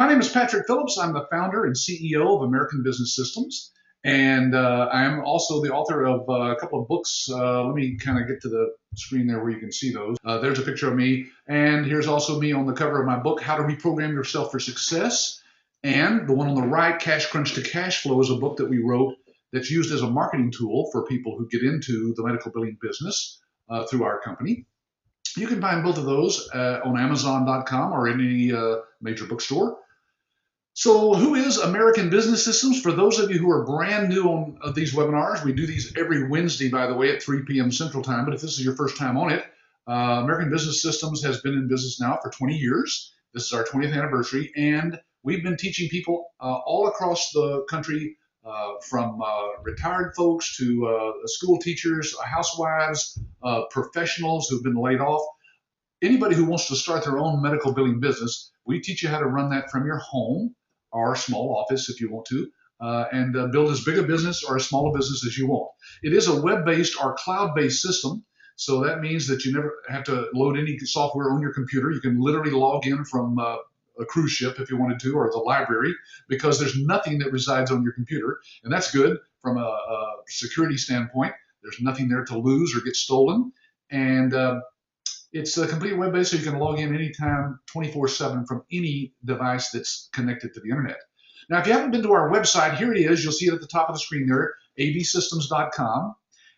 My name is Patrick Phillips. I'm the founder and CEO of American Business Systems, and I am also the author of a couple of books. Let me kind of get to the screen there where you can see those. There's a picture of me, and here's also me on the cover of my book, How to Reprogram Yourself for Success. And the one on the right, Cash Crunch to Cash Flow, is a book that we wrote that's used as a marketing tool for people who get into the medical billing business through our company. You can find both of those on Amazon.com or any major bookstore. So who is American Business Systems? For those of you who are brand new on these webinars, we do these every Wednesday, by the way, at 3 p.m. Central Time. But if this is your first time on it, American Business Systems has been in business now for 20 years. This is our 20th anniversary, and we've been teaching people all across the country, from retired folks to school teachers, housewives, professionals who've been laid off. Anybody who wants to start their own medical billing business, we teach you how to run that from your home or small office if you want to, and build as big a business or as small a business as you want. It is a web-based or cloud-based system, so that means that you never have to load any software on your computer. You can literally log in from a cruise ship if you wanted to, or the library, because there's nothing that resides on your computer, and that's good from a security standpoint. There's nothing there to lose or get stolen, and it's a complete web-based, so you can log in anytime, 24/7 from any device that's connected to the internet. Now, if you haven't been to our website, here it is. You'll see it at the top of the screen there, absystems.com.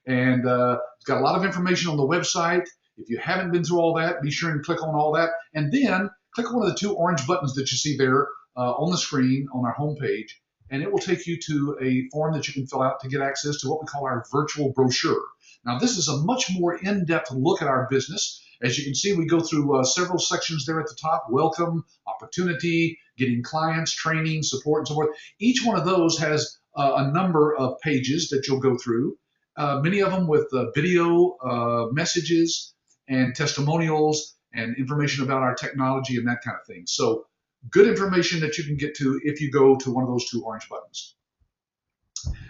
And it's got a lot of information on the website. If you haven't been through all that, be sure and click on all that. And then click one of the two orange buttons that you see there on the screen on our homepage, and it will take you to a form that you can fill out to get access to what we call our virtual brochure. Now, this is a much more in-depth look at our business. As you can see, we go through several sections there at the top: welcome, opportunity, getting clients, training, support, and so forth. Each one of those has a number of pages that you'll go through, many of them with video messages and testimonials and information about our technology and that kind of thing. So good information that you can get to if you go to one of those two orange buttons.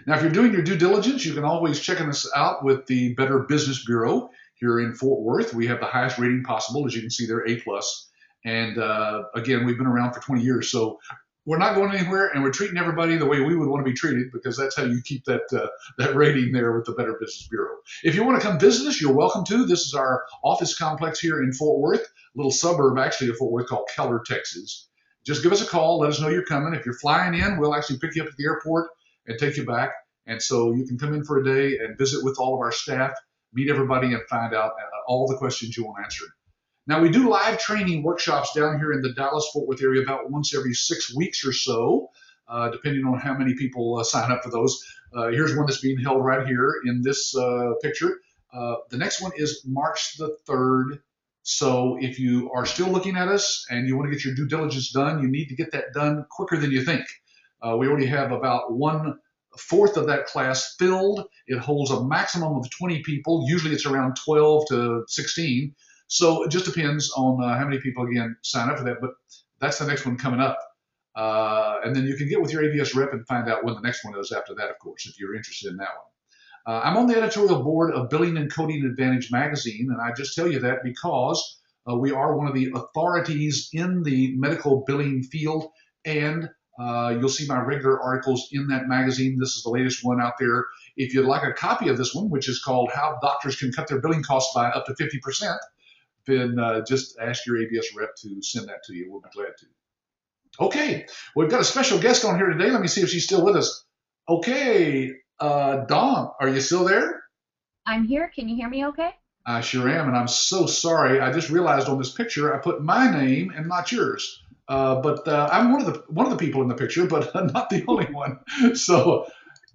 Now, if you're doing your due diligence, you can always check us out with the Better Business Bureau here in Fort Worth. We have the highest rating possible, as you can see there, A+. And again, we've been around for 20 years, so we're not going anywhere, and we're treating everybody the way we would want to be treated, because that's how you keep that rating there with the Better Business Bureau. If you want to come visit us, you're welcome to. This is our office complex here in Fort Worth, a little suburb actually of Fort Worth called Keller, Texas. Just give us a call. Let us know you're coming. If you're flying in, we'll actually pick you up at the airport and take you back. And so you can come in for a day and visit with all of our staff, meet everybody, and find out all the questions you want answered. Now, we do live training workshops down here in the Dallas-Fort Worth area about once every 6 weeks or so, depending on how many people sign up for those. Here's one that's being held right here in this picture. The next one is March the 3rd. So if you are still looking at us and you want to get your due diligence done, you need to get that done quicker than you think. We already have about 1/4 of that class filled. It holds a maximum of 20 people. Usually it's around 12 to 16. So it just depends on how many people, again, sign up for that. But that's the next one coming up. And then you can get with your ABS rep and find out when the next one is after that, of course, if you're interested in that one. I'm on the editorial board of Billing and Coding Advantage magazine, and I just tell you that because we are one of the authorities in the medical billing field, and you'll see my regular articles in that magazine. This is the latest one out there. If you'd like a copy of this one, which is called How Doctors Can Cut Their Billing Costs by Up to 50%, then just ask your ABS rep to send that to you. We'll be glad to. Okay, we've got a special guest on here today. Let me see if she's still with us. Okay, Dawn, are you still there? I'm here. Can you hear me okay? I sure am, and I'm so sorry. I just realized on this picture I put my name and not yours. But I'm one of the people in the picture, but not the only one. So,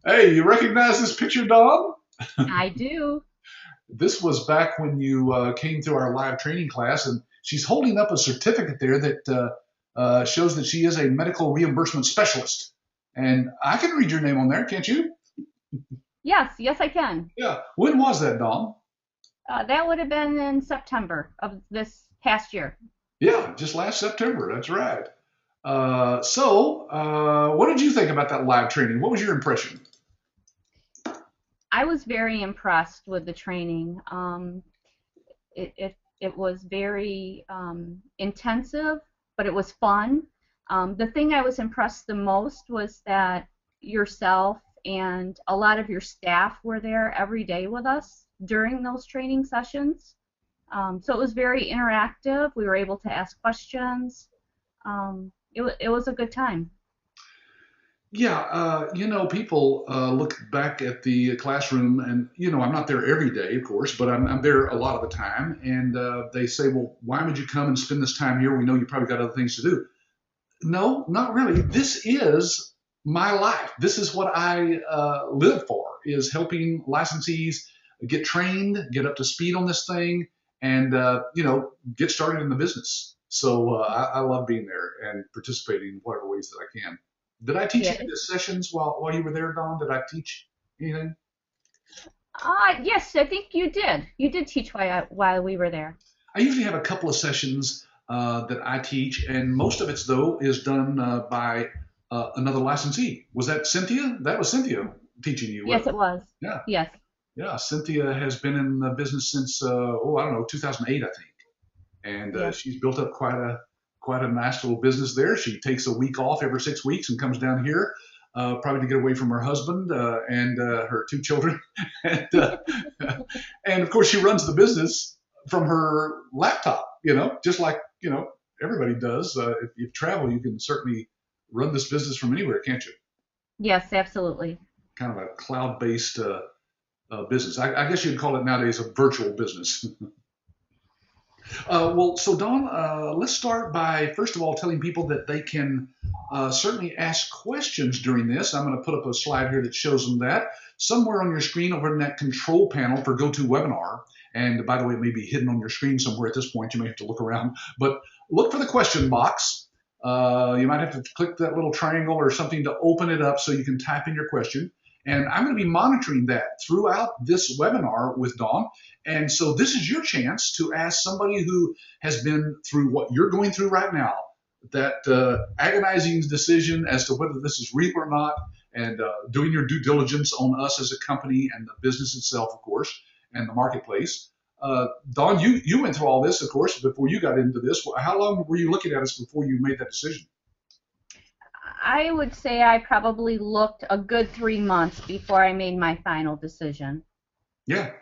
hey, you recognize this picture, Dawn? I do. This was back when you came through our live training class, and she's holding up a certificate there that shows that she is a medical reimbursement specialist. And I can read your name on there, can't you? Yes, I can. Yeah. When was that, Dawn? That would have been in September of this past year. Yeah, just last September. That's right. So, what did you think about that live training? What was your impression? I was very impressed with the training. It was very intensive, but it was fun. The thing I was impressed the most was that yourself and a lot of your staff were there every day with us during those training sessions. So it was very interactive. We were able to ask questions. It was a good time. Yeah, people look back at the classroom, and I'm not there every day, of course, but I'm there a lot of the time, and they say, well, why would you come and spend this time here? We know you probably got other things to do. No, not really. This is my life. This is what I live for, is helping licensees get trained, get up to speed on this thing, and get started in the business. So I love being there and participating in whatever ways that I can. Did I teach Yeah. any of the sessions while you were there, Dawn? Did I teach anything? Yes, I think you did. You did teach while we were there. I usually have a couple of sessions that I teach, and most of it, though, is done by another licensee. Was that Cynthia? That was Cynthia teaching you. Yes, it was. Yeah, Yes. yeah. Cynthia has been in the business since I don't know, 2008, I think, and Yes. she's built up quite a nice little business there. She takes a week off every 6 weeks and comes down here. Probably to get away from her husband and her two children, and, and of course she runs the business from her laptop. Just like everybody does. If you travel, you can certainly run this business from anywhere, can't you? Yes, absolutely. Kind of a cloud-based business. I guess you'd call it nowadays a virtual business. Well, so Don, let's start by first of all telling people that they can certainly ask questions during this. I'm going to put up a slide here that shows them that. Somewhere on your screen over in that control panel for GoToWebinar, and by the way, it may be hidden on your screen somewhere at this point. You may have to look around, but look for the question box. You might have to click that little triangle or something to open it up so you can type in your question. And I'm going to be monitoring that throughout this webinar with Dawn. And so this is your chance to ask somebody who has been through what you're going through right now, that agonizing decision as to whether this is real or not, and doing your due diligence on us as a company and the business itself, of course, and the marketplace. Dawn, you went through all this, of course, before you got into this. How long were you looking at us before you made that decision? I would say I probably looked a good 3 months before I made my final decision. Yeah.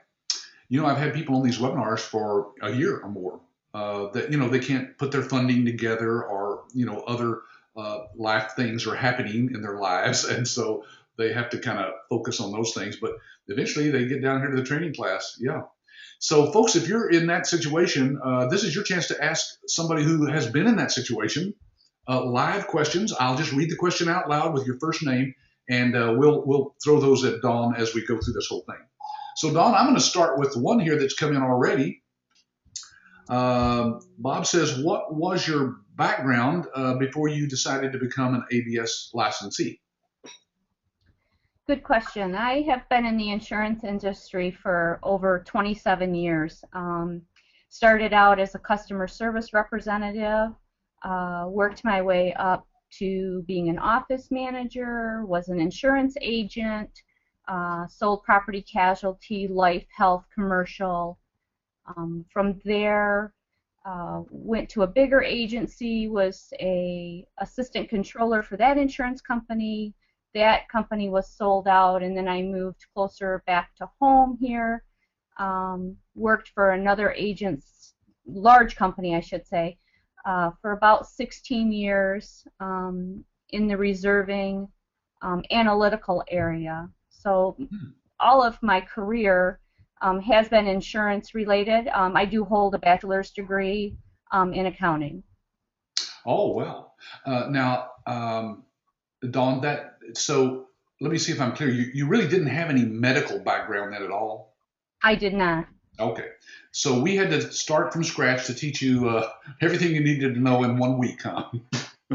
I've had people on these webinars for a year or more that, they can't put their funding together, or, other life things are happening in their lives. And so they have to kind of focus on those things. But eventually they get down here to the training class. Yeah. So folks, if you're in that situation, this is your chance to ask somebody who has been in that situation live questions. I'll just read the question out loud with your first name, and we'll throw those at Dawn as we go through this whole thing. So Dawn, I'm going to start with one here that's come in already. Bob says, what was your background before you decided to become an ABS licensee? Good question. I have been in the insurance industry for over 27 years. Started out as a customer service representative, worked my way up to being an office manager, was an insurance agent, sold property casualty, life, health, commercial. From there, went to a bigger agency, was a assistant controller for that insurance company. That company was sold out, and then I moved closer back to home here. Worked for another agent's large company, I should say, for about 16 years in the reserving analytical area. So all of my career has been insurance related. I do hold a bachelor's degree in accounting. Oh, well. Now, Dawn, so let me see if I'm clear. You really didn't have any medical background then at all? I did not. Okay. So we had to start from scratch to teach you everything you needed to know in 1 week, huh?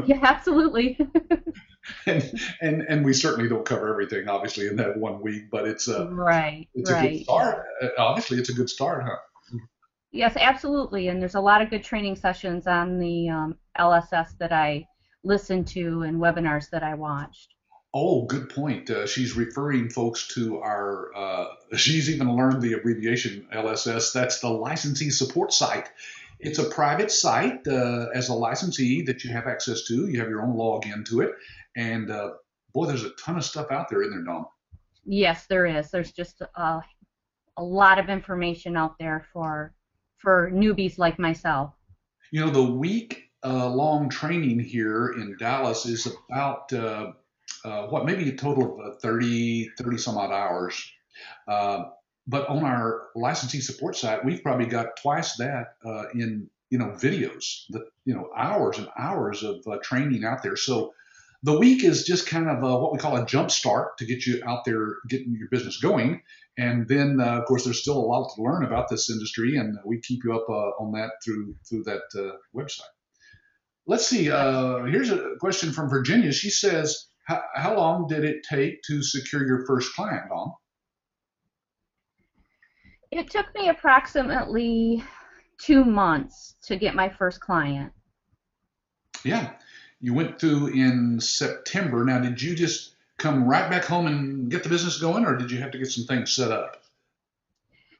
Yeah, absolutely. and we certainly don't cover everything, obviously, in that 1 week, but it's a good start. Obviously, it's a good start, huh? Yes, absolutely. And there's a lot of good training sessions on the LSS that I listened to and webinars that I watched. Oh, good point. She's referring folks to she's even learned the abbreviation LSS. That's the licensee support site. It's a private site as a licensee that you have access to. You have your own login to it, and boy, there's a ton of stuff out there, isn't there, Dawn? Yes, there is. There's just a lot of information out there for newbies like myself. You know, the week long training here in Dallas is about what, maybe a total of 30 some odd hours. Uh, but on our licensee support site, we've probably got twice that in videos, hours and hours of training out there. So the week is just kind of what we call a jump start to get you out there, getting your business going. And then, of course, there's still a lot to learn about this industry, and we keep you up on that through that website. Let's see. Here's a question from Virginia. She says, "How long did it take to secure your first client, Dawn?" It took me approximately 2 months to get my first client. Yeah, you went through in September. Now, did you just come right back home and get the business going, or did you have to get some things set up?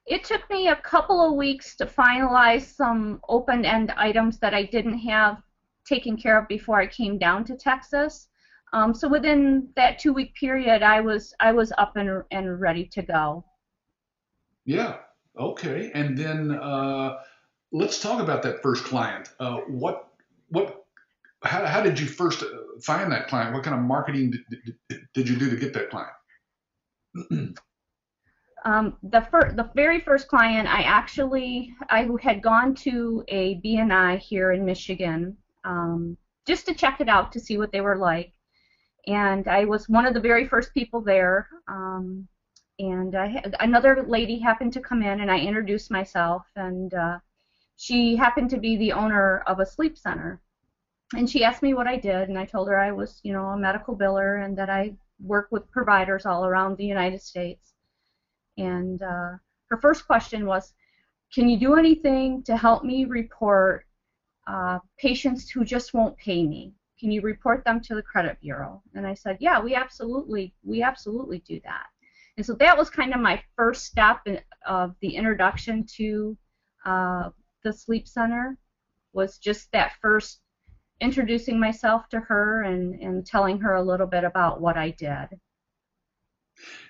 It took me a couple of weeks to finalize some open-end items that I didn't have taken care of before I came down to Texas. So within that 2-week period, I was up and ready to go. Yeah. Okay. And then let's talk about that first client. What how did you first find that client? What kind of marketing did you do to get that client? The very first client, I had gone to a BNI here in Michigan, just to check it out to see what they were like, and I was one of the very first people there. And another lady happened to come in, and I introduced myself, and she happened to be the owner of a sleep center. And she asked me what I did, and I told her I was, a medical biller, and that I work with providers all around the United States. And her first question was, "Can you do anything to help me report patients who just won't pay me? Can you report them to the credit bureau?" And I said, "Yeah, we absolutely do that." And so that was kind of my first step of the introduction to the sleep center, was just that first introducing myself to her and telling her a little bit about what I did.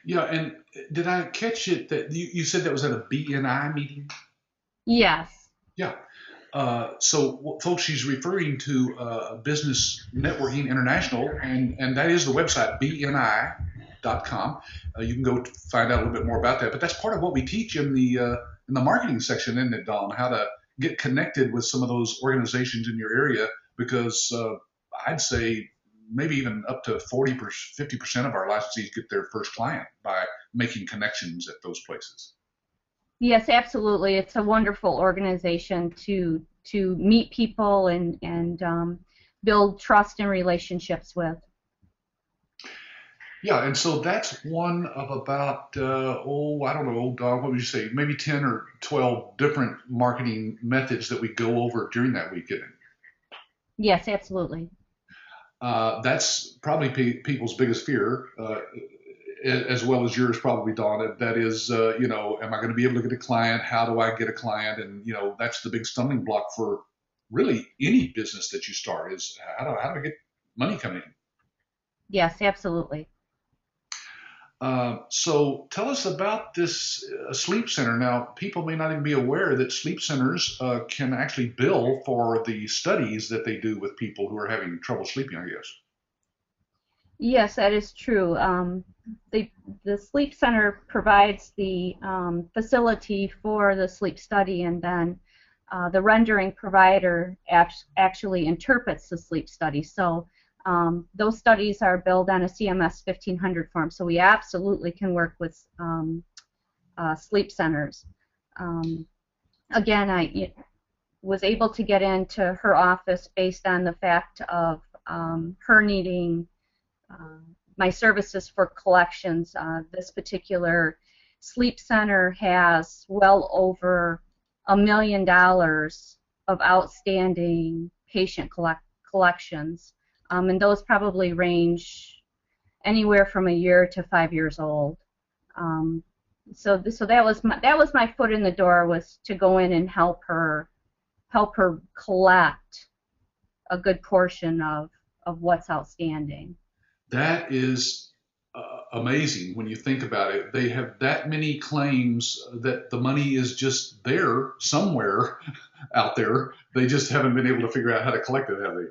Yeah. And did I catch it that you said that was at a BNI meeting? Yes. Yeah. So, folks, she's referring to Business Networking International, and that is the website, bni.com. You can go find out a little bit more about that. But that's part of what we teach in the marketing section, isn't it, Dawn? How to get connected with some of those organizations in your area, because I'd say maybe even up to 50% of our licensees get their first client by making connections at those places. Yes, absolutely. It's a wonderful organization to meet people and build trust and relationships with. Yeah, and so that's one of about, I don't know, Don, what would you say, maybe 10 or 12 different marketing methods that we go over during that weekend. Yes, absolutely. That's probably people's biggest fear, as well as yours probably, Dawn. That is, am I going to be able to get a client? How do I get a client? And, that's the big stumbling block for really any business that you start, is how do I get money coming in? Yes, absolutely. So tell us about this sleep center. Now, people may not even be aware that sleep centers can actually bill for the studies that they do with people who are having trouble sleeping, I guess. Yes, that is true. The sleep center provides the facility for the sleep study, and then the rendering provider actually interprets the sleep study. So those studies are billed on a CMS 1500 form, so we absolutely can work with sleep centers. Again, I was able to get into her office based on the fact of her needing my services for collections. This particular sleep center has well over $1 million of outstanding patient collections. And those probably range anywhere from a year to 5 years old. So that was my foot in the door, was to go in and help her help her collect a good portion of what's outstanding. That is amazing when you think about it. They have that many claims that the money is just there somewhere out there. They just haven't been able to figure out how to collect it, have they?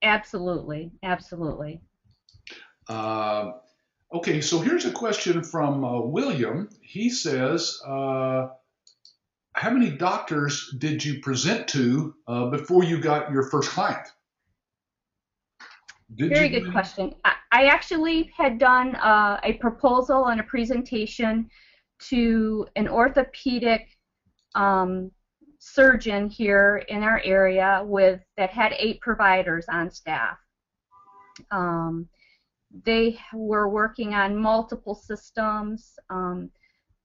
Absolutely, absolutely. Uh, okay, so here's a question from William. He says, how many doctors did you present to before you got your first client? Did you Very do good any? question. I actually had done a proposal and a presentation to an orthopedic um, surgeon here in our area that had 8 providers on staff. Um, they were working on multiple systems.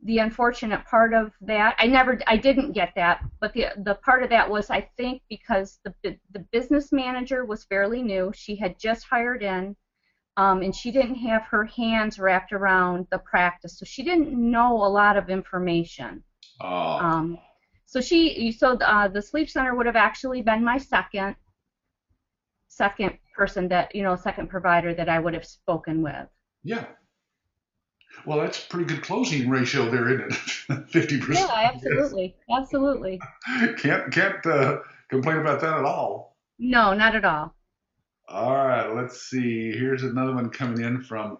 The unfortunate part of that, I didn't get that, but the part of that was, I think, because the business manager was fairly new. She had just hired in, and she didn't have her hands wrapped around the practice, so she didn't know a lot of information. Uh, Um, the sleep center would have actually been my second person that, second provider that I would have spoken with. yeah. Well, that's a pretty good closing ratio there, isn't it? Yeah, 50%. Yes. absolutely, absolutely. Can't complain about that at all. No, not at all. All right, let's see. Here's another one coming in from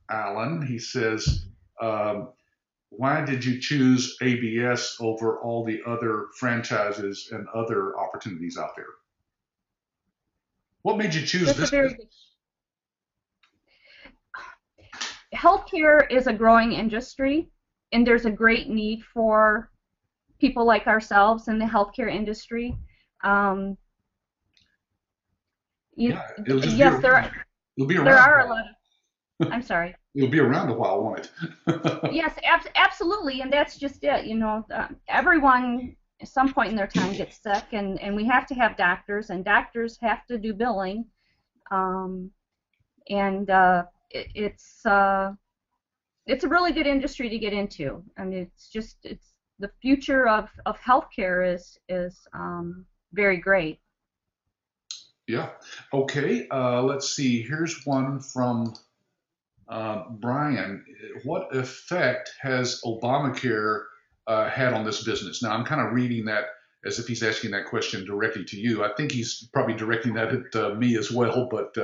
Alan. He says, um, why did you choose ABS over all the other franchises and other opportunities out there? What made you choose That's a this very business? good. Healthcare is a growing industry, and there's a great need for people like ourselves in the healthcare industry. Um, Yeah, it'll just be yes, around. It'll be there around a are a lot while. of. I'm sorry. It'll be around a while, won't it? Yes, absolutely, and that's just it. Everyone at some point in their time gets sick, and we have to have doctors, and doctors have to do billing, um, and it's a really good industry to get into. I mean, it's the future of healthcare is very great. Yeah. Okay. Let's see. Here's one from Brian. What effect has Obamacare had on this business? Now, I'm kind of reading that as if he's asking that question directly to you. I think he's probably directing that at me as well. But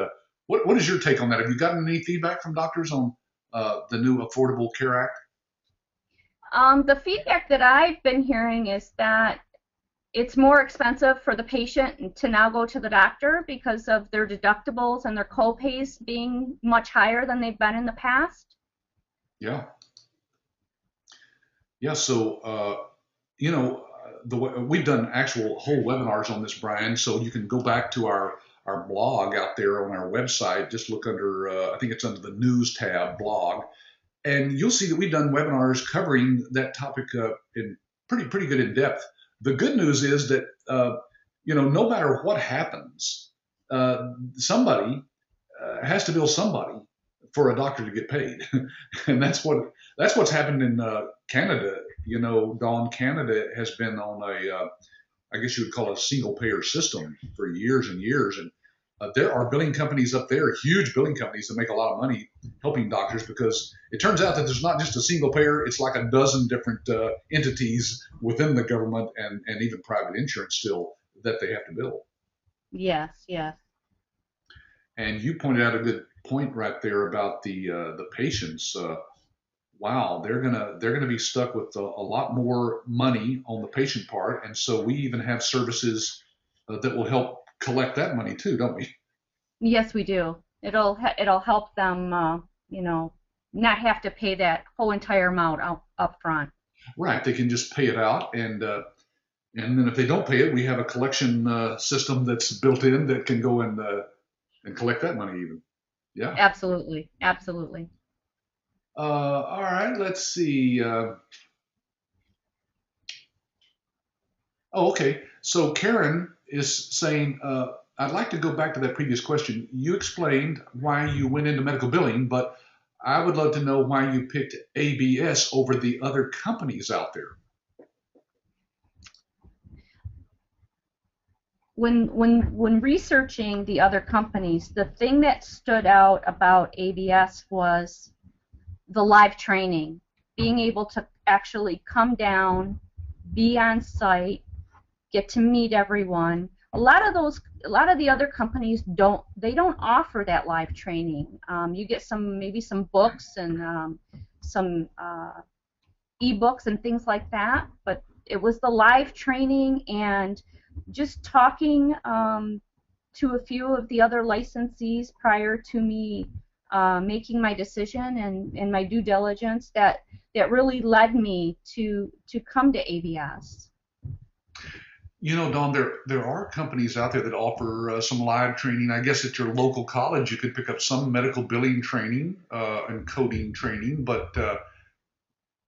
what is your take on that? Have you gotten any feedback from doctors on the new Affordable Care Act? The feedback that I've been hearing is that it's more expensive for the patient to now go to the doctor because of their deductibles and their co-pays being much higher than they've been in the past. Yeah. Yeah. So, we've done actual whole webinars on this, Brian. So you can go back to our blog out there on our website. Just look under, I think it's under the news tab, blog, and you'll see that we've done webinars covering that topic in pretty good in depth. The good news is that no matter what happens, somebody has to bill somebody for a doctor to get paid, and that's what's happened in Canada. Dawn, Canada has been on I guess you would call it a single payer system for years and years, and there are billing companies up there, huge billing companies that make a lot of money helping doctors because it turns out that there's not just a single payer, it's like a dozen different entities within the government and even private insurance still that they have to bill. Yes, yes. And you pointed out a good point right there about the patients. Wow, they're gonna be stuck with a lot more money on the patient part, and so we even have services that will help collect that money too, don't we? Yes, we do. It'll help them, not have to pay that whole entire amount up front. Right, they can just pay it out, and then if they don't pay it, we have a collection system that's built in that can go and collect that money even. Yeah. Absolutely, absolutely. All right, let's see. Oh, okay. So Karen is saying, I'd like to go back to that previous question. You explained why you went into medical billing, but I would love to know why you picked ABS over the other companies out there. when researching the other companies, the thing that stood out about ABS was the live training, being able to actually come down, be on site, get to meet everyone. A lot of the other companies don't offer that live training. You get maybe some books and some ebooks and things like that, but it was the live training and just talking to a few of the other licensees prior to me making my decision and my due diligence that really led me to come to ABS. You know, Dawn, there are companies out there that offer some live training. I guess at your local college you could pick up some medical billing training and coding training, but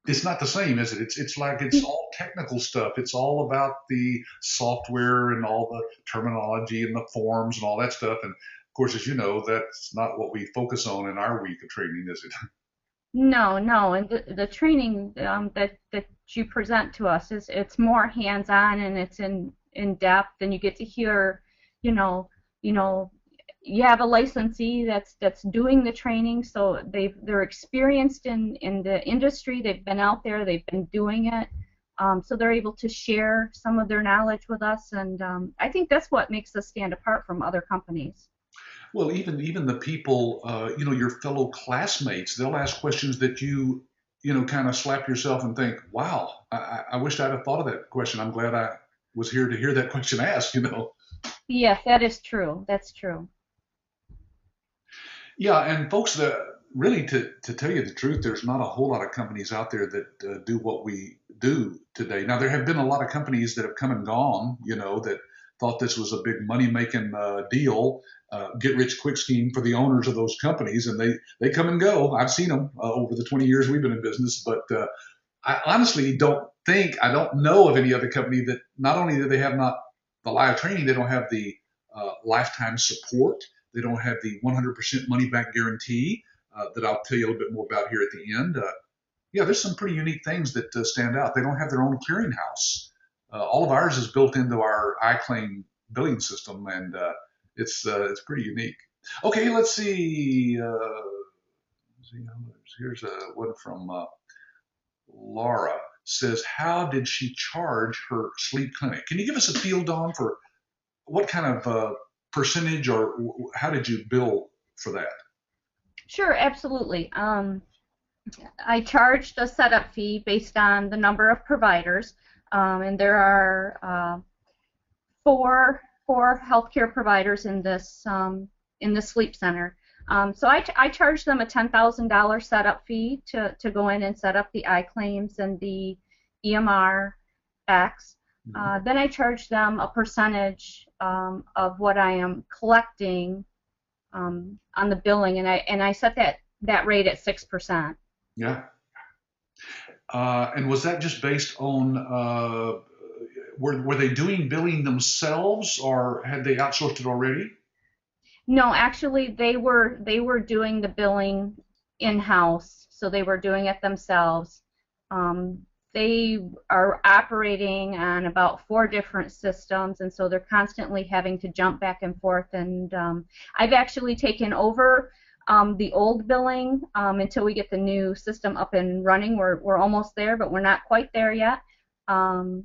it's not the same, is it? It's like it's all technical stuff. It's all about the software and all the terminology and the forms and all that stuff. And of course, as you know, that's not what we focus on in our week of training, is it? No, no, and the training that you present to us it's more hands-on and it's in depth, and you get to hear, you know, you have a licensee that's doing the training, so they're experienced in the industry, they've been out there, they've been doing it, so they're able to share some of their knowledge with us, and I think that's what makes us stand apart from other companies. Well, even the people, your fellow classmates, they'll ask questions that kind of slap yourself and think, wow, I wish I'd have thought of that question. I'm glad I was here to hear that question asked. Yes, that is true. That's true. Yeah, and folks, really, to tell you the truth, there's not a whole lot of companies out there that do what we do today. Now, there have been a lot of companies that have come and gone, that thought this was a big money-making deal, get-rich-quick scheme for the owners of those companies, and they come and go. I've seen them over the 20 years we've been in business, but I honestly don't know of any other company that not only do they have not the live training, they don't have the lifetime support, they don't have the 100% money-back guarantee that I'll tell you a little bit more about here at the end. Yeah, there's some pretty unique things that stand out. They don't have their own clearinghouse. All of ours is built into our iClaim billing system, and it's pretty unique. Okay, let's see. Here's one from Laura. Says, how did she charge her sleep clinic? Can you give us a feel, Dawn, for what kind of percentage or how did you bill for that? Sure, absolutely. I charged a setup fee based on the number of providers. And there are four healthcare providers in this sleep center. So I charged them a $10,000 setup fee to go in and set up the iClaims and the EMR X. Then I charged them a percentage of what I am collecting on the billing, and I set that rate at 6%. Yeah. And was that just based on were they doing billing themselves, or had they outsourced it already? No, actually, they were doing the billing in-house, so they were doing it themselves. They are operating on about 4 different systems, and so they're constantly having to jump back and forth. And I've actually taken over the old billing until we get the new system up and running. We're almost there, but we're not quite there yet. And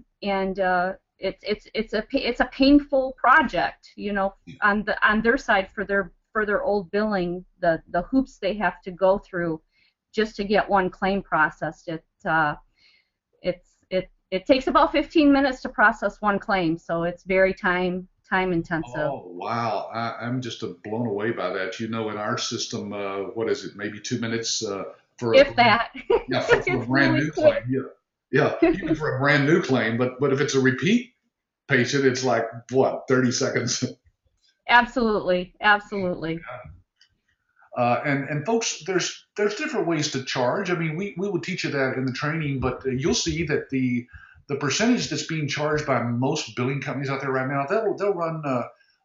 it's a painful project, on their side for their old billing, the hoops they have to go through just to get one claim processed. It takes about 15 minutes to process one claim, so it's very time intensive. Oh, wow. I'm just blown away by that. In our system, what is it, maybe 2 minutes for if that. Yeah, for a brand new claim. Yeah, even for a brand new claim, but if it's a repeat patient, it's like, what, 30 seconds? Absolutely. And folks, there's different ways to charge. I mean, we will teach you that in the training, but you'll see that the percentage that's being charged by most billing companies out there right now, they'll run.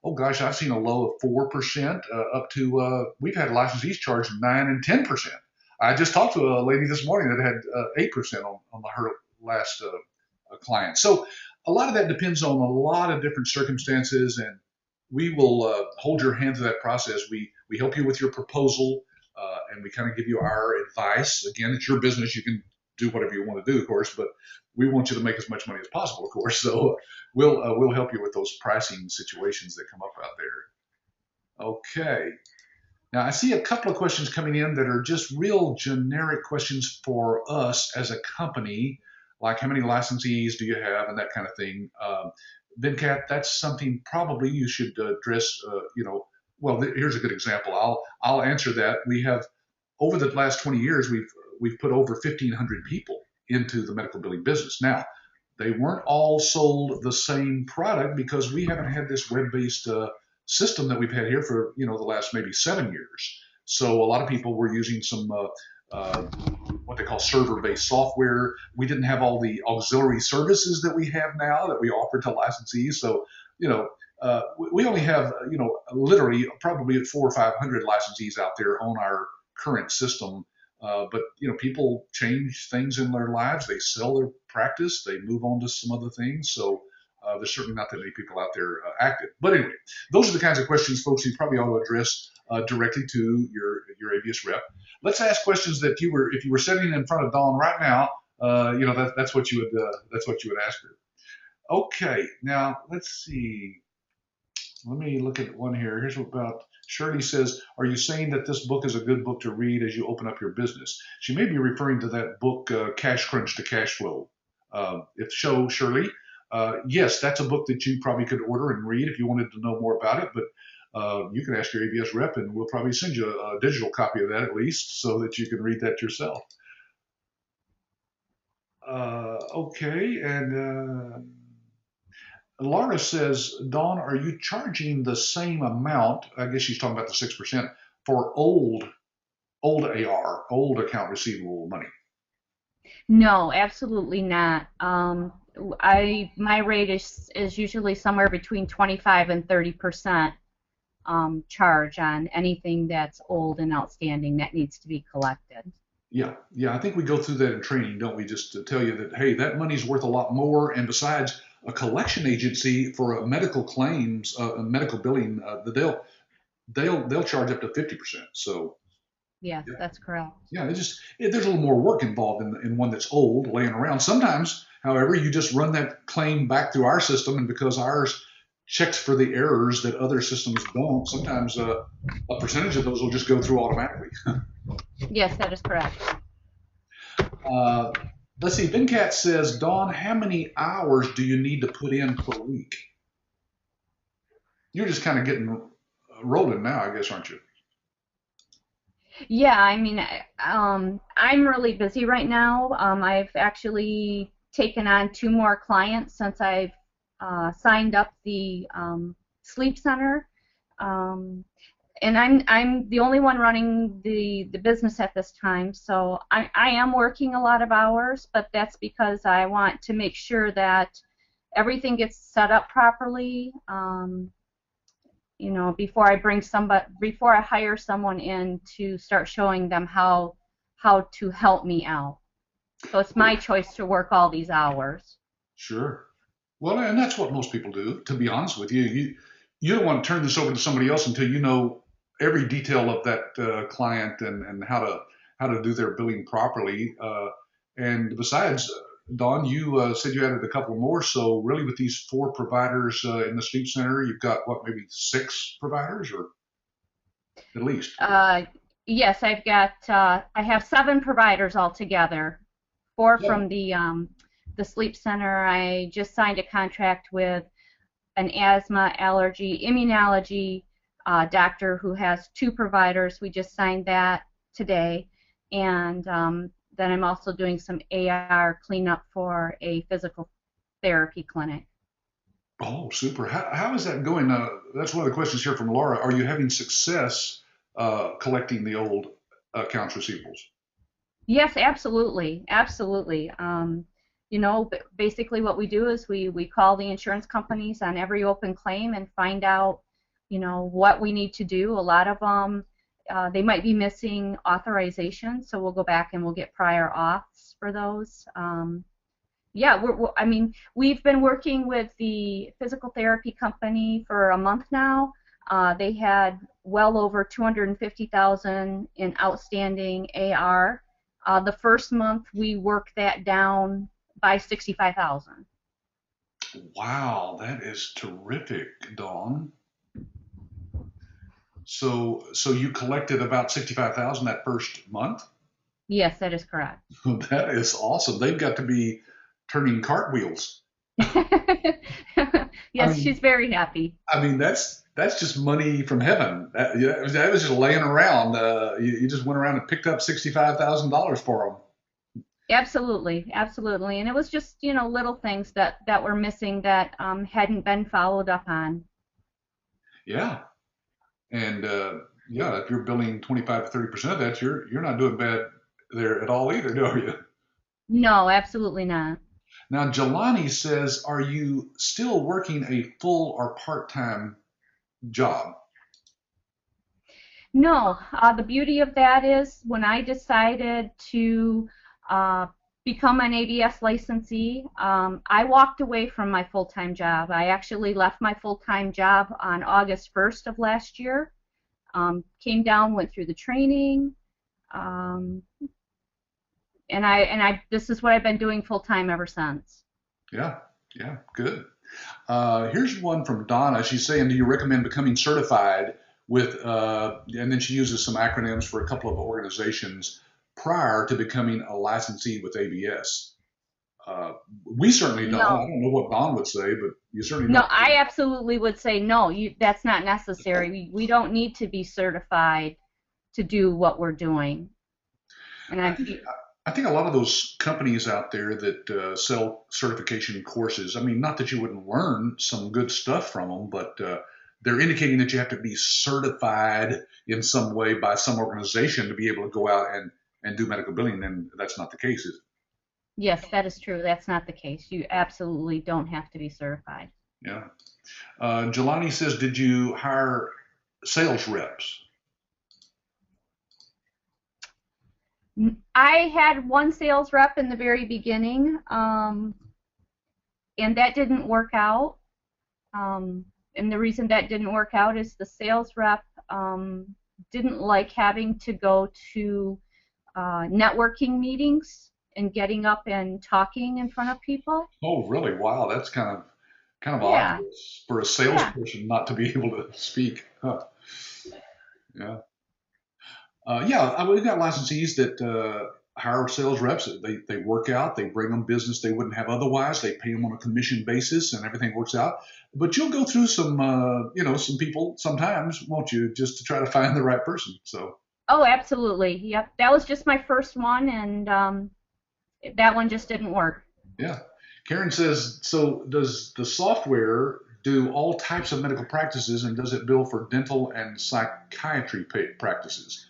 Oh gosh, I've seen a low of 4% up to we've had licensees charge 9 and 10%. I just talked to a lady this morning that had 8% on her last client. So A lot of that depends on a lot of different circumstances, and we will hold your hand through that process. We help you with your proposal, and we kind of give you our advice. Again, it's your business; you can do whatever you want to do, of course, but we want you to make as much money as possible, of course. So we'll help you with those pricing situations that come up out there. Okay. Now, I see a couple of questions coming in that are just real generic questions for us as a company, like how many licensees do you have and that kind of thing. Venkat, that's something probably you should address. Well, here's a good example. I'll answer that. We have over the last 20 years, we've put over 1,500 people into the medical billing business. Now, they weren't all sold the same product because we haven't had this web-based system that we've had here for the last maybe 7 years. So a lot of people were using some what they call server-based software. We didn't have all the auxiliary services that we have now that we offer to licensees. So we only have literally probably 400 or 500 licensees out there on our current system. But people change things in their lives. They sell their practice. They move on to some other things. So there's certainly not that many people out there active. But anyway, those are the kinds of questions, folks, you probably ought to address directly to your ABS rep. Let's ask questions that if you were sitting in front of Dawn right now, that's what you would ask her. Okay, now let's see. Let me look at one here. Here's what about Shirley says, are you saying that this book is a good book to read as you open up your business? She may be referring to that book, Cash Crunch to Cash Flow. If so, Shirley, yes, that's a book that you probably could order and read if you wanted to know more about it, but you can ask your ABS rep and we'll probably send you a digital copy of that at least so that you can read that yourself. Okay, and Laura says, Dawn, are you charging the same amount, I guess she's talking about the 6%, for old AR, old account receivable money? No, absolutely not. My rate is usually somewhere between 25 and 30% charge on anything that's old and outstanding that needs to be collected. Yeah, I think we go through that in training, don't we? Just to tell you that, hey, that money's worth a lot more, and besides, a collection agency for a medical claims, medical billing, they'll charge up to 50%. So. Yes, yeah. That's correct. Yeah, there's a little more work involved in one that's old, laying around. Sometimes, however, you just run that claim back through our system, and because ours checks for the errors that other systems don't, sometimes a percentage of those will just go through automatically. Yes, that is correct. Let's see, Venkat says, Dawn, how many hours do you need to put in per week? You're just kind of getting rolling now, I guess, aren't you? Yeah, I mean, I'm really busy right now. I've actually taken on 2 more clients since I've signed up the sleep center, and I'm the only one running the business at this time. So I am working a lot of hours, but that's because I want to make sure that everything gets set up properly. Before I hire someone in to start showing them how to help me out. So it's my choice to work all these hours. Sure. Well, and that's what most people do, to be honest with you. You don't want to turn this over to somebody else until you know every detail of that client and how to do their billing properly. And besides, Dawn, you said you added a couple more. So really, with these 4 providers in the sleep center, you've got maybe 6 providers, or at least? Yes, I have 7 providers altogether. 4 from the sleep center. I just signed a contract with an asthma, allergy, immunology doctor who has 2 providers. We just signed that today, and then I'm also doing some AR cleanup for a physical therapy clinic. Oh, super. How is that going? That's one of the questions here from Laura. Are you having success collecting the old accounts receivables? Yes, absolutely. Absolutely. Basically what we do is we call the insurance companies on every open claim and find out, what we need to do. A lot of them, they might be missing authorization, so we'll go back and we'll get prior auths for those. Yeah, I mean, we've been working with the physical therapy company for a month now. They had well over 250,000 in outstanding AR. The first month we worked that down by 65,000. Wow, that is terrific, Dawn. So you collected about 65,000 that first month? Yes, that is correct. That is awesome. They've got to be turning cartwheels. I Yes, mean, she's very happy. that's just money from heaven. That was just laying around. You just went around and picked up $65,000 for them. Absolutely, absolutely. And it was just, little things that were missing that hadn't been followed up on. Yeah, and yeah, if you're billing 25 to 30% of that, you're not doing bad there at all either, are you? No, absolutely not. Now, Jelani says, are you still working a full or part-time job? No, the beauty of that is when I decided to uh, become an ABS licensee, I walked away from my full-time job. I actually left my full-time job on August 1st of last year. Came down, went through the training, um, and I this is what I've been doing full-time ever since. Yeah, yeah, good. Here's one from Donna. She's saying, do you recommend becoming certified with, and then she uses some acronyms for a couple of organizations prior to becoming a licensee with ABS. Uh, we certainly don't. I No, don't know what Don would say, but you certainly no, don't. I absolutely would say no. That's not necessary. We don't need to be certified to do what we're doing. And I I, think I think a lot of those companies out there that sell certification courses. I mean, not that you wouldn't learn some good stuff from them, but they're indicating that you have to be certified in some way by some organization to be able to go out and do medical billing. And that's not the case, is yes, that is true. That's not the case. You absolutely don't have to be certified. it? Yeah. Jelani says, did you hire sales reps? I had one sales rep in the very beginning, and that didn't work out. And the reason that didn't work out is the sales rep didn't like having to go to networking meetings and getting up and talking in front of people. Oh, really? Wow, that's kind of odd Yeah, for a yeah. salesperson not to be able to speak. Huh. Yeah. Yeah, we've got licensees that hire sales reps. They work out, they bring them business they wouldn't have otherwise. They pay them on a commission basis, and everything works out. But you'll go through some, some people sometimes, won't you, just to try to find the right person. So, Oh, absolutely. Yep. That was just my first one, and that one just didn't work. yeah. Karen says, so does the software do all types of medical practices, and does it bill for dental and psychiatry practices?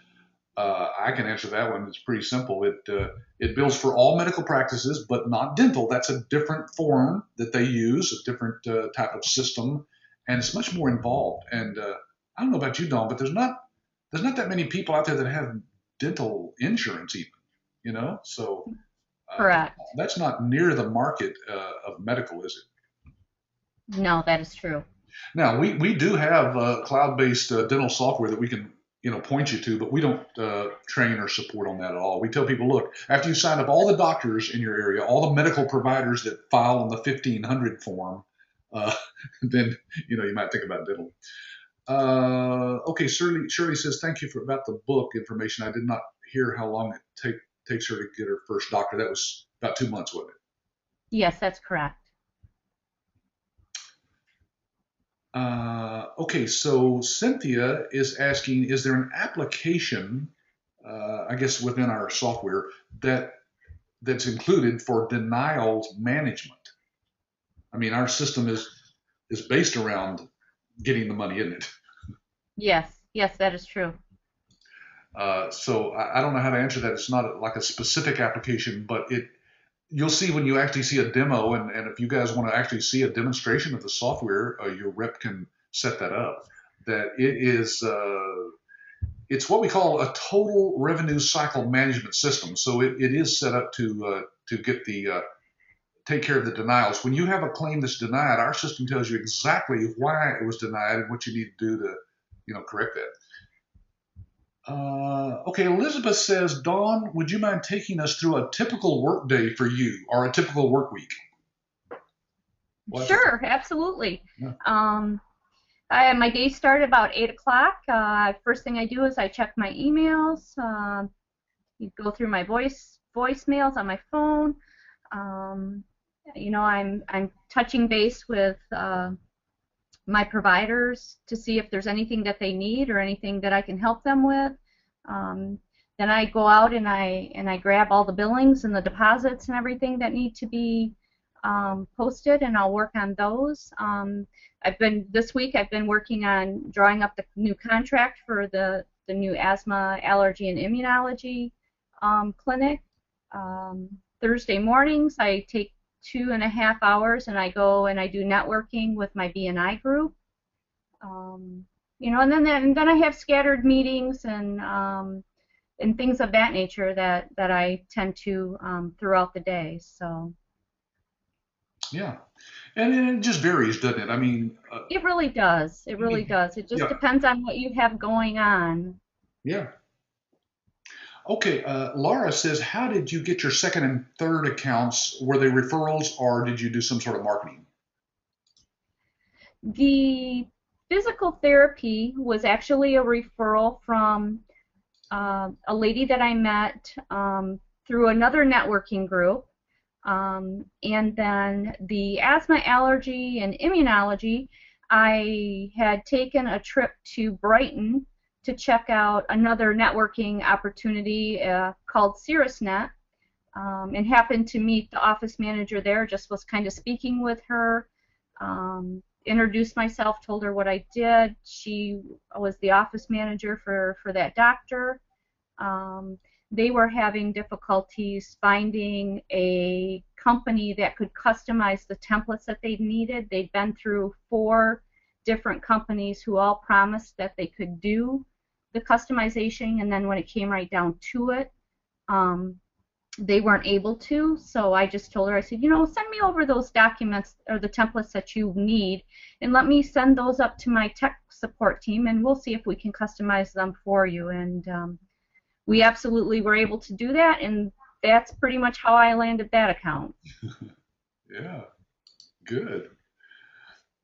I can answer that one. It's pretty simple. It bills for all medical practices, but not dental. That's a different form that they use, a different type of system, and it's much more involved. And I don't know about you, Don, but there's not that many people out there that have dental insurance, even. So Correct. that's not near the market of medical, is it? No, that is true. Now we do have cloud-based dental software that we can point you to, but we don't train or support on that at all. We tell people, look, after you sign up all the doctors in your area, all the medical providers that file on the 1500 form, uh, then you might think about dental. Okay, Shirley says thank you for about the book information. I did not hear how long it takes her to get her first doctor. That was about 2 months, wasn't it? Yes, that's correct. Okay, so Cynthia is asking, is there an application, I guess within our software that's included for denials management? I mean, our system is based around getting the money, isn't it? Yes, yes, that is true. So I don't know how to answer that. It's not like a specific application, but you'll see when you actually see a demo, and if you guys want to actually see a demonstration of the software, your rep can set that up. That it's what we call a total revenue cycle management system. So it is set up to get take care of the denials. When you have a claim that's denied, our system tells you exactly why it was denied and what you need to do to, correct that. Okay, Elizabeth says, Dawn, would you mind taking us through a typical work day for you or a typical work week? Sure, absolutely. Yeah. My day started about 8 o'clock. First thing I do is I check my emails, go through my voicemails on my phone. I'm touching base with my providers to see if there's anything that they need or anything that I can help them with. Then I go out and I grab all the billings and the deposits and everything that need to be posted, and I'll work on those. This week I've been working on drawing up the new contract for the new asthma, allergy, and immunology clinic. Thursday mornings I take 2.5 hours and I go and I do networking with my BNI group. And then I have scattered meetings and things of that nature that I tend to throughout the day. So. Yeah, and it just varies, doesn't it? I mean, it really does. It really does. It just depends on what you have going on. Yeah. Okay, Laura says, how did you get your second and third accounts? Were they referrals or did you do some sort of marketing? The physical therapy was actually a referral from a lady that I met through another networking group. And then the asthma, allergy, and immunology, I had taken a trip to Brighton to check out another networking opportunity called CirrusNet, and happened to meet the office manager there. Just was kind of speaking with her, introduced myself, told her what I did. She was the office manager for that doctor. They were having difficulties finding a company that could customize the templates that they needed. They'd been through 4 different companies who all promised that they could do the customization, and then when it came right down to it, they weren't able to. So I just told her, I said, send me over those documents or the templates that you need, and let me send those up to my tech support team, and we'll see if we can customize them for you. And we absolutely were able to do that, and that's pretty much how I landed that account. Yeah, good.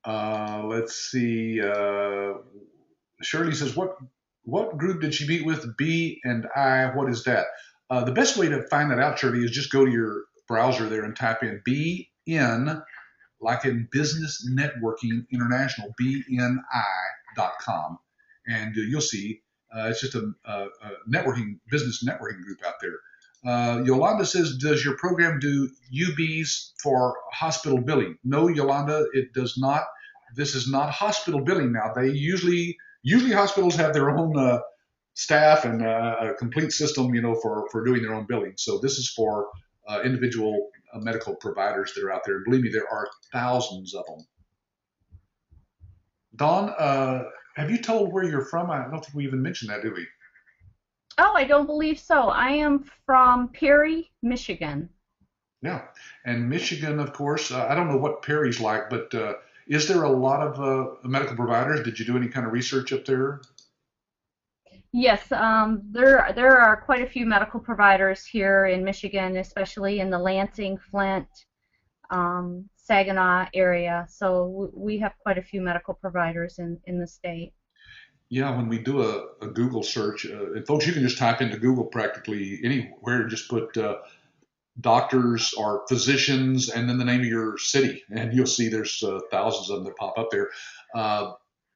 Let's see. Shirley says, what group did she meet with? B and I, what is that? The best way to find that out, Shirley, is just go to your browser there and type in BN, like in Business Networking International, BNI.com, and you'll see it's just a business networking group out there. Yolanda says, does your program do UBs for hospital billing? No, Yolanda, it does not. This is not hospital billing now. They usually hospitals have their own staff and a complete system, for doing their own billing. So this is for individual medical providers that are out there. And believe me, there are thousands of them. Dawn, have you told where you're from? I don't think we even mentioned that, did we? Oh, I don't believe so. I am from Perry, Michigan. Yeah, and Michigan, of course, I don't know what Perry's like, but is there a lot of medical providers? Did you do any kind of research up there? Yes, there are quite a few medical providers here in Michigan, especially in the Lansing, Flint, Saginaw area. So we have quite a few medical providers in the state. Yeah, when we do a Google search, and folks, you can just type into Google practically anywhere, just put doctors or physicians and then the name of your city, and you'll see there's thousands of them that pop up there.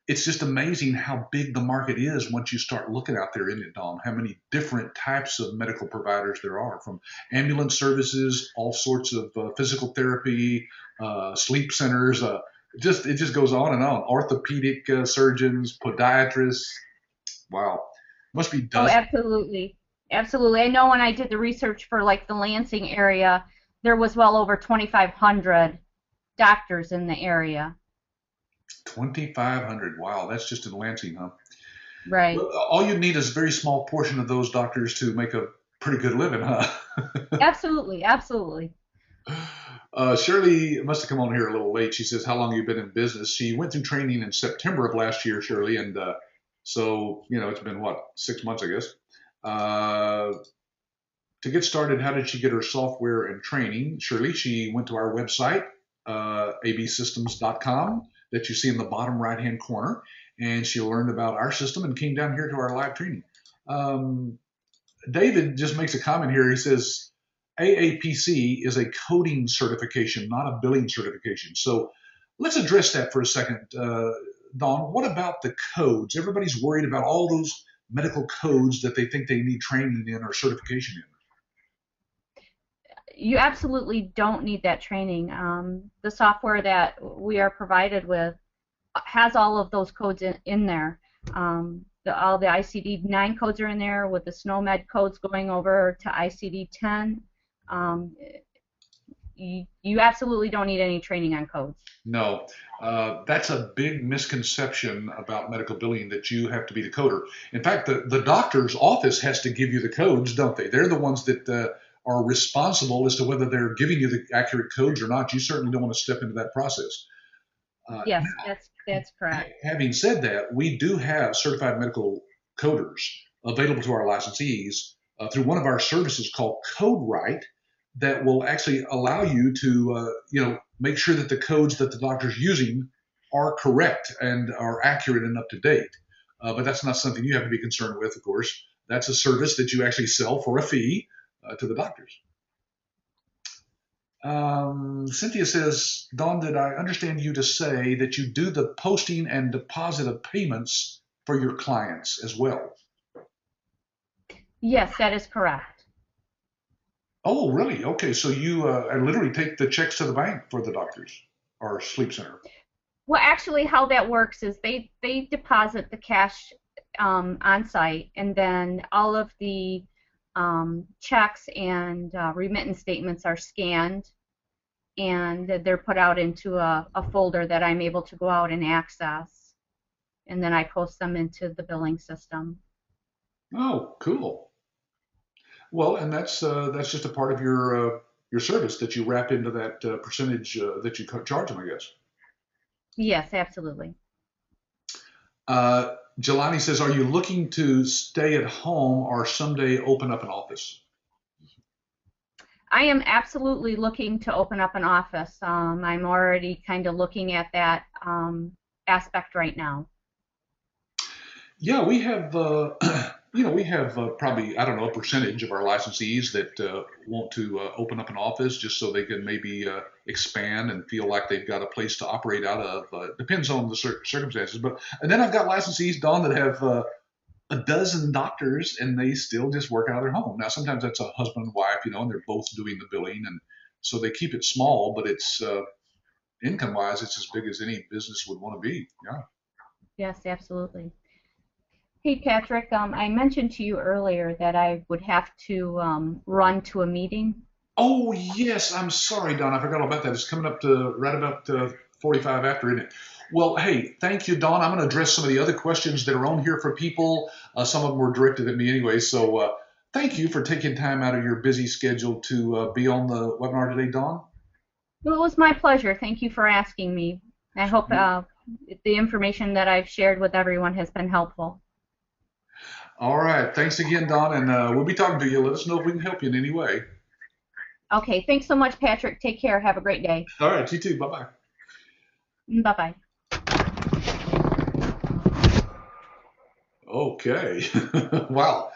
It's just amazing how big the market is once you start looking out there, isn't it, Dawn? How many different types of medical providers there are, from ambulance services, all sorts of physical therapy, sleep centers. It just goes on and on. Orthopedic surgeons, podiatrists. Wow, must be dozens. Oh, absolutely, absolutely. I know when I did the research for like the Lansing area, there was well over 2,500 doctors in the area. 2,500. Wow, that's just in Lansing, huh? Right. Well, all you need is a very small portion of those doctors to make a pretty good living, huh? Absolutely, absolutely. Shirley must have come on here a little late. She says, "How long have you been in business?" She went through training in September of last year, Shirley, and so it's been what, 6 months, I guess. Uh, to get started, how did she get her software and training? Shirley, she went to our website, absystems.com, that you see in the bottom right-hand corner, and she learned about our system and came down here to our live training. David just makes a comment here. He says, AAPC is a coding certification, not a billing certification. So let's address that for a second. Dawn, what about the codes? Everybody's worried about all those medical codes that they think they need training in or certification in. You absolutely don't need that training. The software that we are provided with has all of those codes in there. All the ICD-9 codes are in there, with the SNOMED codes going over to ICD-10. You absolutely don't need any training on codes. No, that's a big misconception about medical billing, that you have to be the coder. In fact, the doctor's office has to give you the codes, don't they? They're the ones that are responsible as to whether they're giving you the accurate codes or not. You certainly don't want to step into that process. Yes, that's correct. Having said that, we do have certified medical coders available to our licensees through one of our services called CodeWrite, that will actually allow you to make sure that the codes that the doctor's using are correct and are accurate and up to date. But that's not something you have to be concerned with, of course. That's a service that you actually sell for a fee to the doctors. Cynthia says, Dawn, did I understand you to say that you do the posting and deposit of payments for your clients as well? Yes, that is correct. Oh, really? Okay, so you literally take the checks to the bank for the doctors or sleep center. Well, actually, how that works is they deposit the cash on site, and then all of the checks and remittance statements are scanned, and they're put out into a folder that I'm able to go out and access, and then I post them into the billing system. Oh, cool. Well, and that's just a part of your service that you wrap into that percentage that you charge them, I guess. Yes, absolutely. Jelani says, are you looking to stay at home or someday open up an office? I am absolutely looking to open up an office. I'm already kind of looking at that aspect right now. Yeah, we have, probably, I don't know, a percentage of our licensees that want to open up an office just so they can maybe expand and feel like they've got a place to operate out of. Depends on the circumstances. And then I've got licensees, Don, that have a dozen doctors and they still just work out of their home. Now, sometimes that's a husband and wife, and they're both doing the billing, and so they keep it small, but it's income-wise, it's as big as any business would want to be. Yeah. Yes, absolutely. Hey, Patrick, I mentioned to you earlier that I would have to run to a meeting. Oh, yes. I'm sorry, Don. I forgot all about that. It's coming up to right about 45 after, isn't it? Well, hey, thank you, Don. I'm going to address some of the other questions that are on here for people. Some of them were directed at me anyway. So thank you for taking time out of your busy schedule to be on the webinar today, Don. Well, it was my pleasure. Thank you for asking me. I hope the information that I've shared with everyone has been helpful. All right. Thanks again, Don, and we'll be talking to you. Let us know if we can help you in any way. Okay. Thanks so much, Patrick. Take care. Have a great day. All right. You too. Bye-bye. Bye-bye. Okay. Wow.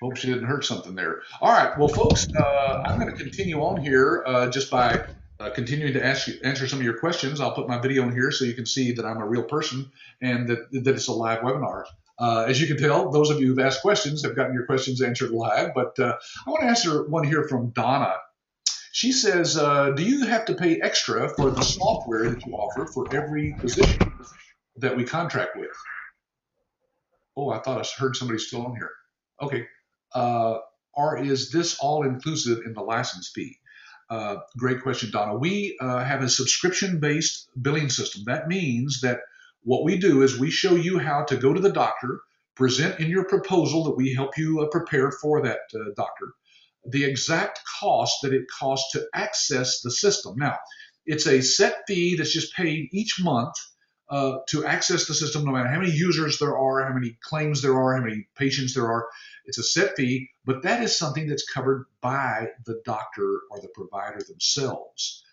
Hope she didn't hurt something there. All right. Well, folks, I'm going to continue on here just by continuing to answer some of your questions. I'll put my video in here so you can see that I'm a real person and that it's a live webinar. As you can tell, those of you who've asked questions have gotten your questions answered live, but I want to answer one here from Donna. She says, do you have to pay extra for the software that you offer for every position that we contract with? Oh, I thought I heard somebody still on here. Okay. Or is this all inclusive in the license fee? Great question, Donna. We have a subscription-based billing system. That means that what we do is we show you how to go to the doctor, present in your proposal that we help you prepare for that doctor. the exact cost that it costs to access the system. Now, it's a set fee that's just paid each month to access the system, no matter how many users there are, how many claims there are, how many patients there are. It's a set fee, but that is something that's covered by the doctor or the provider themselves.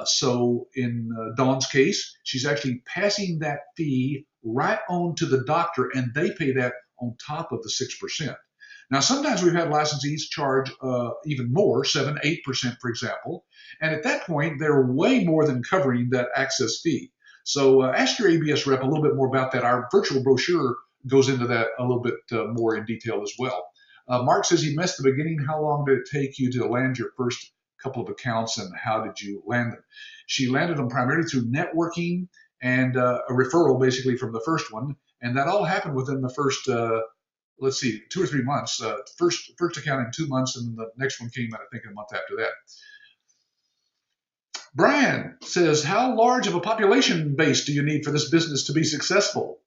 So in Dawn's case, she's actually passing that fee right on to the doctor, and they pay that on top of the 6%. Now, sometimes we've had licensees charge even more, 7, 8%, for example, and at that point, they're way more than covering that access fee. So ask your ABS rep a little bit more about that. Our virtual brochure goes into that a little bit more in detail as well. Mark says he missed the beginning. How long did it take you to land your first couple of accounts, and how did you land them? She landed them primarily through networking and a referral, basically, from the first one, and that all happened within the first, let's see, 2 or 3 months. First account in 2 months, and the next one came, I think, a month after that. Brian says, how large of a population base do you need for this business to be successful?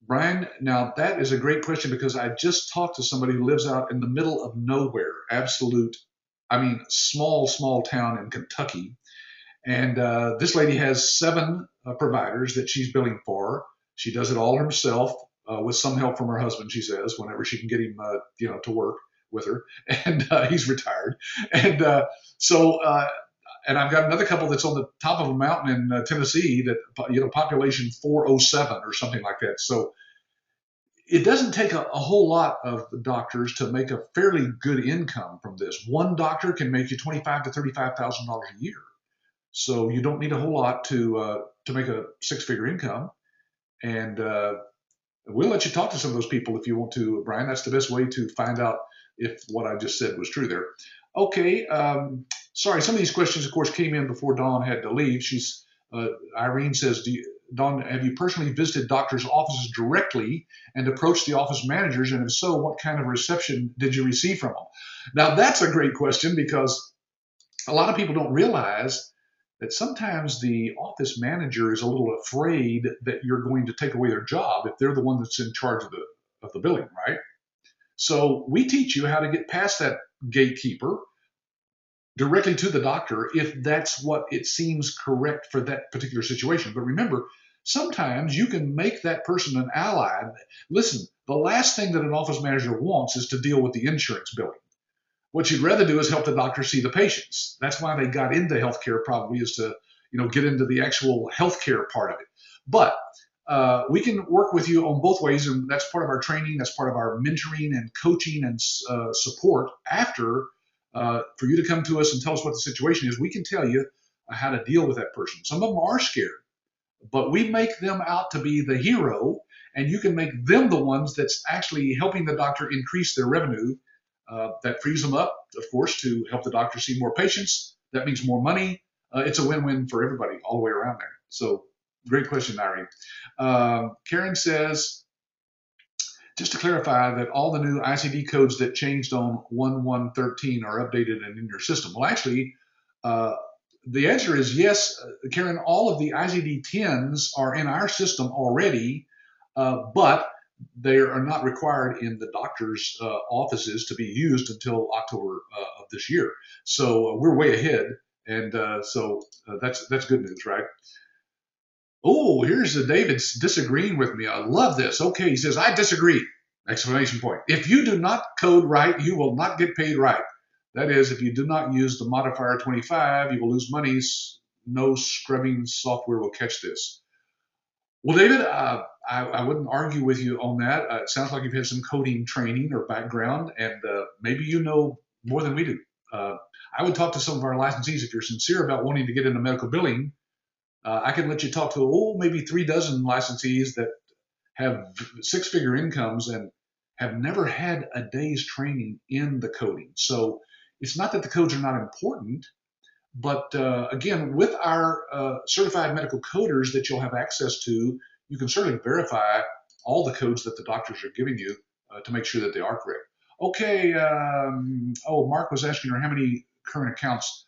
Brian, now that is a great question, because I just talked to somebody who lives out in the middle of nowhere, small town in Kentucky. And this lady has 7 providers that she's billing for. She does it all herself with some help from her husband, she says, whenever she can get him, to work with her. And he's retired. And and I've got another couple that's on the top of a mountain in Tennessee that, population 407 or something like that. So it doesn't take a whole lot of doctors to make a fairly good income from this. One doctor can make you $25,000 to $35,000 a year. So you don't need a whole lot to make a 6-figure income. And we'll let you talk to some of those people if you want to, Brian. That's the best way to find out if what I just said was true there. Okay. Sorry, some of these questions, of course, came in before Dawn had to leave. Irene says, Dawn, have you personally visited doctors' offices directly and approached the office managers? And if so, what kind of reception did you receive from them? Now, that's a great question, because a lot of people don't realize that sometimes the office manager is a little afraid that you're going to take away their job if they're the one that's in charge of the billing, right? So we teach you how to get past that gatekeeper directly to the doctor if that's what it seems correct for that particular situation. But remember, sometimes you can make that person an ally. Listen, the last thing that an office manager wants is to deal with the insurance billing. What you'd rather do is help the doctor see the patients. That's why they got into healthcare, probably, is to get into the actual healthcare part of it. But we can work with you on both ways, and that's part of our training. That's part of our mentoring and coaching and support after. For you to come to us and tell us what the situation is. We can tell you how to deal with that person. Some of them are scared, but we make them out to be the hero, and you can make them the ones that's actually helping the doctor increase their revenue. That frees them up, of course, to help the doctor see more patients. That means more money. It's a win-win for everybody all the way around there. So great question, Irene. Karen says, just to clarify, that all the new ICD codes that changed on 1/1/13 are updated and in your system. Well, actually, the answer is yes, Karen. All of the ICD-10s are in our system already, but they are not required in the doctor's offices to be used until October of this year. So we're way ahead, and so that's good news, right? Oh, here's David's disagreeing with me. I love this. Okay, he says, I disagree. Exclamation point. If you do not code right, you will not get paid right. That is, if you do not use the modifier 25, you will lose money. No scrubbing software will catch this. Well, David, I wouldn't argue with you on that. It sounds like you've had some coding training or background, and maybe you know more than we do. I would talk to some of our licensees if you're sincere about wanting to get into medical billing. I can let you talk to maybe 3 dozen licensees that have 6-figure incomes and have never had a day's training in the coding. So it's not that the codes are not important, but again, with our certified medical coders that you'll have access to, you can certainly verify all the codes that the doctors are giving you to make sure that they are correct. Okay. Mark was asking her how many current accounts.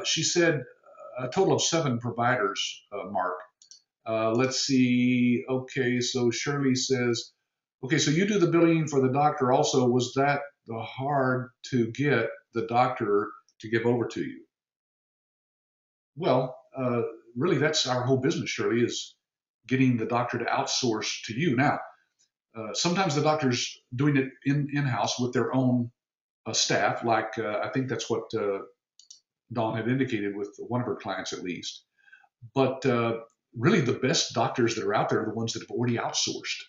She said a total of 7 providers, Mark. Let's see. Okay, so Shirley says, okay, so you do the billing for the doctor also. Was that hard to get the doctor to give over to you? Well, really, that's our whole business, Shirley, is getting the doctor to outsource to you. Now, sometimes the doctor's doing it in-house with their own staff, like I think that's what Dawn had indicated with one of her clients at least. But really, the best doctors that are out there are the ones that have already outsourced.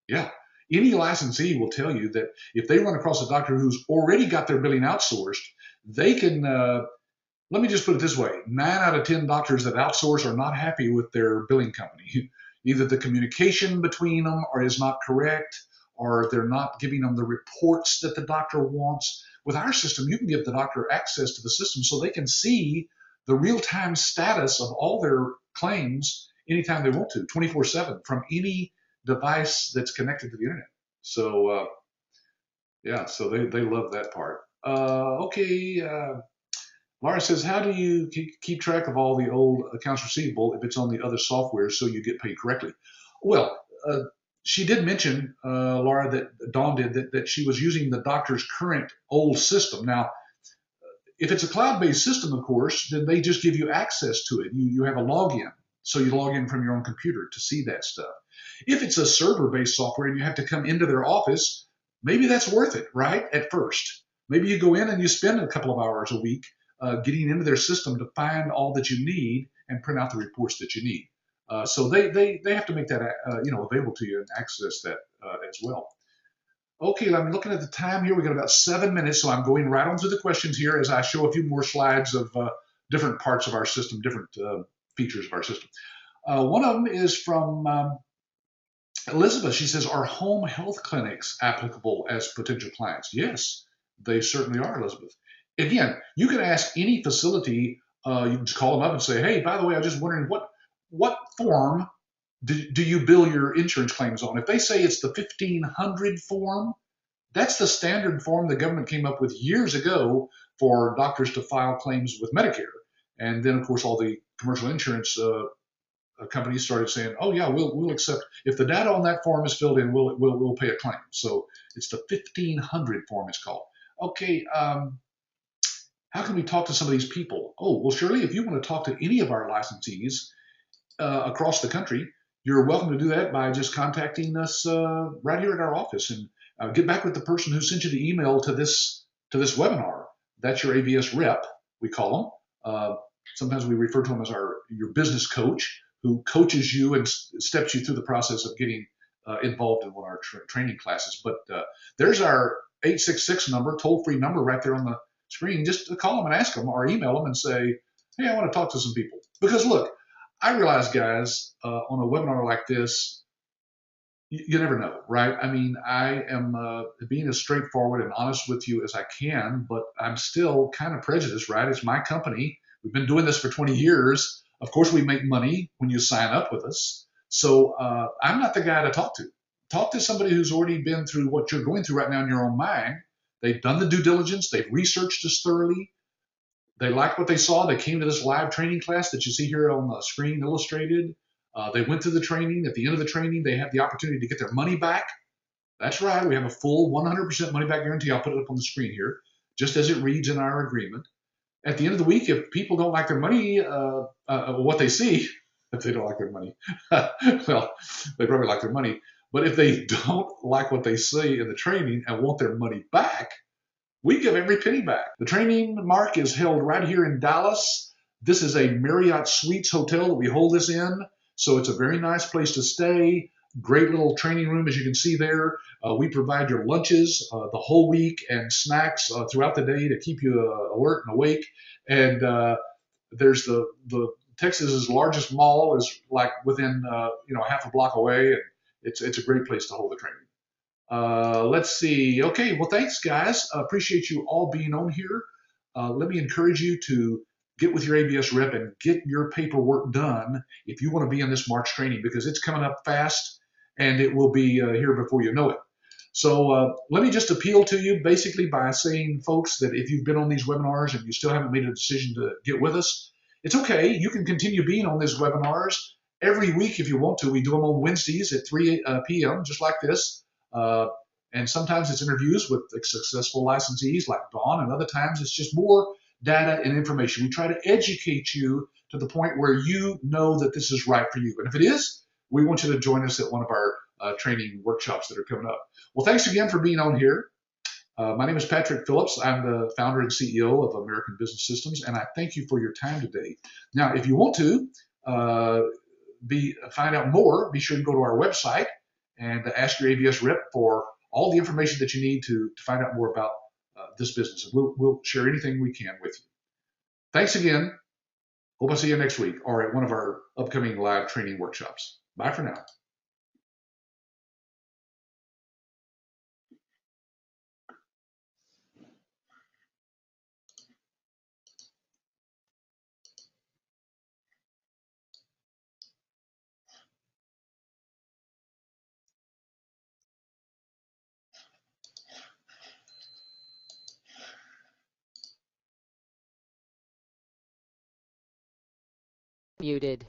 Yeah. Any licensee will tell you that if they run across a doctor who's already got their billing outsourced, they can, let me just put it this way, 9 out of 10 doctors that outsource are not happy with their billing company. Either the communication between them is not correct, or they're not giving them the reports that the doctor wants. With our system, you can give the doctor access to the system so they can see the real-time status of all their claims anytime they want to, 24/7, from any device that's connected to the internet. So yeah, so they love that part. Okay, Laura says, how do you keep track of all the old accounts receivable if it's on the other software so you get paid correctly? Well, she did mention, Laura, that Dawn did, that she was using the doctor's current old system. Now, if it's a cloud-based system, of course, then they just give you access to it. You have a login, so you log in from your own computer to see that stuff. If it's a server-based software and you have to come into their office, maybe that's worth it, right, at first. Maybe you go in and you spend a couple of hours a week getting into their system to find all that you need and print out the reports that you need. So they have to make that available to you and access that as well. Okay, I'm looking at the time here. We got about 7 minutes, so I'm going right on to the questions here as I show a few more slides of different parts of our system, different features of our system. One of them is from Elizabeth. She says, are home health clinics applicable as potential clients? Yes, they certainly are, Elizabeth. Again, you can ask any facility, you can just call them up and say, hey, by the way, I'm just wondering what form do you bill your insurance claims on? If they say it's the 1500 form, that's the standard form the government came up with years ago for doctors to file claims with Medicare. And then, of course, all the commercial insurance companies started saying, oh, yeah, we'll accept. If the data on that form is filled in, we'll pay a claim. So it's the 1500 form, it's called. Okay, how can we talk to some of these people? Oh, well, Shirley, if you want to talk to any of our licensees across the country, you're welcome to do that by just contacting us right here at our office, and get back with the person who sent you the email to this webinar. That's your ABS rep, we call them. Sometimes we refer to them as your business coach, who coaches you and steps you through the process of getting involved in one of our training classes. But there's our 866 number, toll-free number right there on the screen. Just call them and ask them, or email them and say, hey, I want to talk to some people. Because look, I realize, guys, on a webinar like this, you never know, right? I mean, I am being as straightforward and honest with you as I can, but I'm still kind of prejudiced, right? It's my company. We've been doing this for 20 years. Of course, we make money when you sign up with us. So I'm not the guy to talk to. Talk to somebody who's already been through what you're going through right now in your own mind. They've done the due diligence. They've researched us thoroughly. They liked what they saw. They came to this live training class that you see here on the screen illustrated. They went through the training. At the end of the training, they have the opportunity to get their money back. That's right. We have a full 100% money back guarantee. I'll put it up on the screen here, just as it reads in our agreement. At the end of the week, if people don't like their money, what they see, if they don't like their money, well, they probably like their money. But if they don't like what they see in the training and want their money back, we give every penny back. The training, Mark, is held right here in Dallas. This is a Marriott Suites hotel that we hold this in. So it's a very nice place to stay. Great little training room, as you can see there. We provide your lunches the whole week and snacks throughout the day to keep you alert and awake. And there's the Texas's largest mall is like within half a block away, and it's a great place to hold the training. Let's see. Okay, well, thanks, guys. Appreciate you all being on here. Let me encourage you to get with your ABS rep and get your paperwork done if you want to be in this March training, because it's coming up fast and it will be here before you know it. So let me just appeal to you basically by saying, folks, that if you've been on these webinars and you still haven't made a decision to get with us, it's okay. You can continue being on these webinars every week if you want to. We do them on Wednesdays at 3 p.m., just like this. And sometimes it's interviews with successful licensees like Dawn, and other times it's just more data and information. We try to educate you to the point where you know that this is right for you. And if it is, we want you to join us at one of our training workshops that are coming up. Well, thanks again for being on here. My name is Patrick Phillips. I'm the founder and CEO of American Business Systems, and I thank you for your time today. Now, if you want to find out more, be sure to go to our website and ask your ABS rep for all the information that you need to find out more about this business. We'll share anything we can with you. Thanks again. Hope I see you next week or at one of our upcoming live training workshops. Bye for now. Muted.